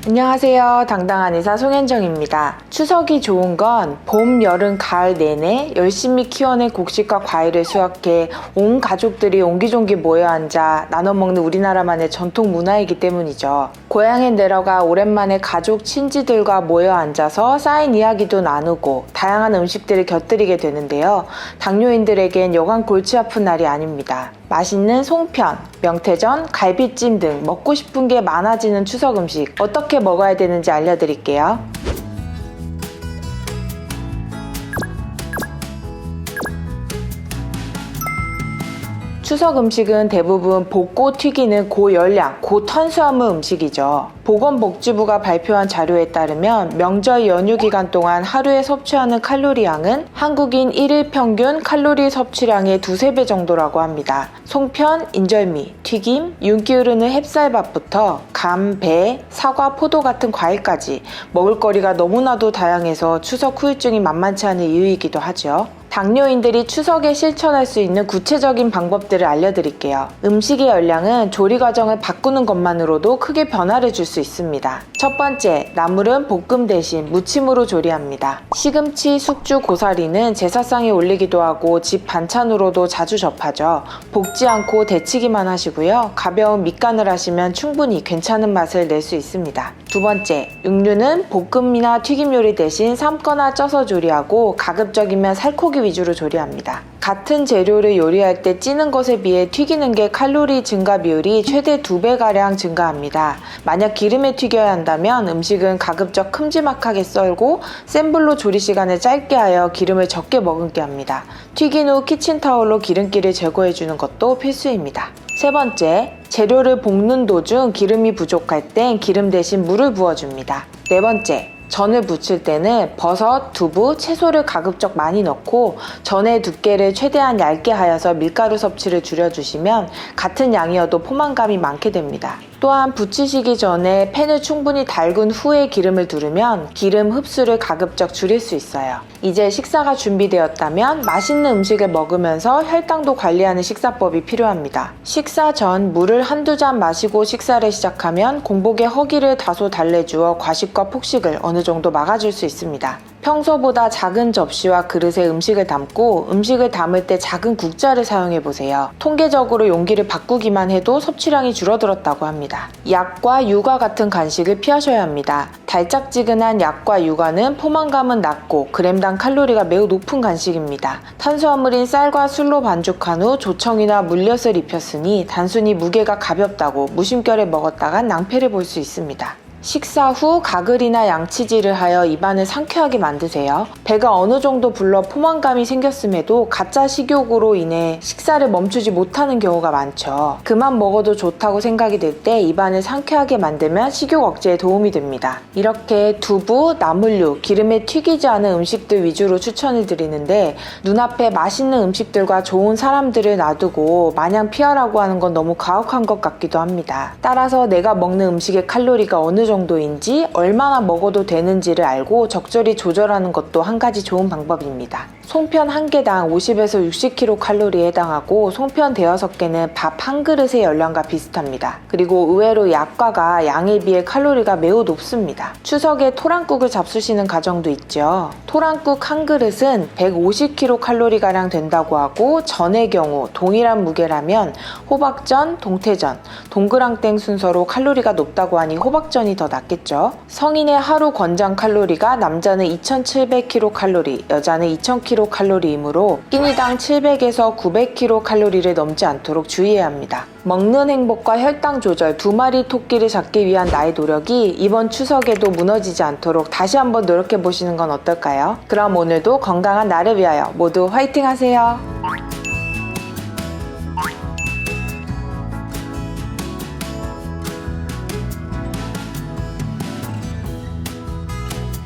안녕하세요. 당당한 의사 송현정입니다. 추석이 좋은 건 봄, 여름, 가을 내내 열심히 키워낸 곡식과 과일을 수확해 온 가족들이 옹기종기 모여 앉아 나눠 먹는 우리나라만의 전통 문화이기 때문이죠. 고향에 내려가 오랜만에 가족, 친지들과 모여 앉아서 쌓인 이야기도 나누고 다양한 음식들을 곁들이게 되는데요. 당뇨인들에겐 여간 골치 아픈 날이 아닙니다. 맛있는 송편, 명태전, 갈비찜 등 먹고 싶은 게 많아지는 추석 음식 어떻게 먹어야 되는지 알려드릴게요. 추석 음식은 대부분 볶고 튀기는 고열량, 고탄수화물 음식이죠. 보건복지부가 발표한 자료에 따르면 명절 연휴 기간 동안 하루에 섭취하는 칼로리량은 한국인 1일 평균 칼로리 섭취량의 2~3배 정도라고 합니다. 송편, 인절미, 튀김, 윤기 흐르는 햅쌀밥부터 감, 배, 사과, 포도 같은 과일까지 먹을거리가 너무나도 다양해서 추석 후유증이 만만치 않은 이유이기도 하죠. 당뇨인들이 추석에 실천할 수 있는 구체적인 방법들을 알려드릴게요. 음식의 열량은 조리 과정을 바꾸는 것만으로도 크게 변화를 줄 수 있습니다. 첫 번째, 나물은 볶음 대신 무침으로 조리합니다. 시금치, 숙주, 고사리는 제사상에 올리기도 하고 집 반찬으로도 자주 접하죠. 볶지 않고 데치기만 하시고요. 가벼운 밑간을 하시면 충분히 괜찮은 맛을 낼 수 있습니다. 두 번째, 육류는 볶음이나 튀김 요리 대신 삶거나 쪄서 조리하고 가급적이면 살코기 위주로 조리합니다. 같은 재료를 요리할 때 찌는 것에 비해 튀기는 게 칼로리 증가 비율이 최대 2배가량 증가합니다. 만약 기름에 튀겨야 한다면 음식은 가급적 큼지막하게 썰고 센 불로 조리 시간을 짧게 하여 기름을 적게 머금게 합니다. 튀긴 후 키친타올로 기름기를 제거해주는 것도 필수입니다. 세 번째, 재료를 볶는 도중 기름이 부족할 땐 기름 대신 물을 부어줍니다. 네 번째, 전을 부칠 때는 버섯, 두부, 채소를 가급적 많이 넣고 전의 두께를 최대한 얇게 하여서 밀가루 섭취를 줄여주시면 같은 양이어도 포만감이 많게 됩니다. 또한 부치시기 전에 팬을 충분히 달군 후에 기름을 두르면 기름 흡수를 가급적 줄일 수 있어요. 이제 식사가 준비되었다면 맛있는 음식을 먹으면서 혈당도 관리하는 식사법이 필요합니다. 식사 전 물을 한두 잔 마시고 식사를 시작하면 공복에 허기를 다소 달래주어 과식과 폭식을 어느 정도 막아줄 수 있습니다. 평소보다 작은 접시와 그릇에 음식을 담고 음식을 담을 때 작은 국자를 사용해보세요. 통계적으로 용기를 바꾸기만 해도 섭취량이 줄어들었다고 합니다. 약과 유과 같은 간식을 피하셔야 합니다. 달짝지근한 약과 유과는 포만감은 낮고 그램당 칼로리가 매우 높은 간식입니다. 탄수화물인 쌀과 술로 반죽한 후 조청이나 물엿을 입혔으니 단순히 무게가 가볍다고 무심결에 먹었다간 낭패를 볼 수 있습니다. 식사 후 가글이나 양치질을 하여 입안을 상쾌하게 만드세요. 배가 어느 정도 불러 포만감이 생겼음에도 가짜 식욕으로 인해 식사를 멈추지 못하는 경우가 많죠. 그만 먹어도 좋다고 생각이 들 때 입안을 상쾌하게 만들면 식욕 억제에 도움이 됩니다. 이렇게 두부, 나물류, 기름에 튀기지 않은 음식들 위주로 추천을 드리는데 눈앞에 맛있는 음식들과 좋은 사람들을 놔두고 마냥 피하라고 하는 건 너무 가혹한 것 같기도 합니다. 따라서 내가 먹는 음식의 칼로리가 어느 정도인지 얼마나 먹어도 되는지를 알고 적절히 조절하는 것도 한 가지 좋은 방법입니다. 송편 1개당 50에서 60kcal에 해당하고 송편 5개는 밥 한 그릇의 열량과 비슷합니다. 그리고 의외로 약과가 양에 비해 칼로리가 매우 높습니다. 추석에 토랑국을 잡수시는 가정도 있죠. 토랑국 한 그릇은 150kcal가량 된다고 하고 전의 경우 동일한 무게라면 호박전, 동태전, 동그랑땡 순서로 칼로리가 높다고 하니 호박전이 더 낫겠죠. 성인의 하루 권장 칼로리가 남자는 2700kcal, 여자는 2000kcal이므로 끼니당 700에서 900kcal를 넘지 않도록 주의해야 합니다. 먹는 행복과 혈당 조절 두 마리 토끼를 잡기 위한 나의 노력이 이번 추석에도 무너지지 않도록 다시 한번 노력해 보시는 건 어떨까요? 그럼 오늘도 건강한 나를 위하여 모두 화이팅 하세요.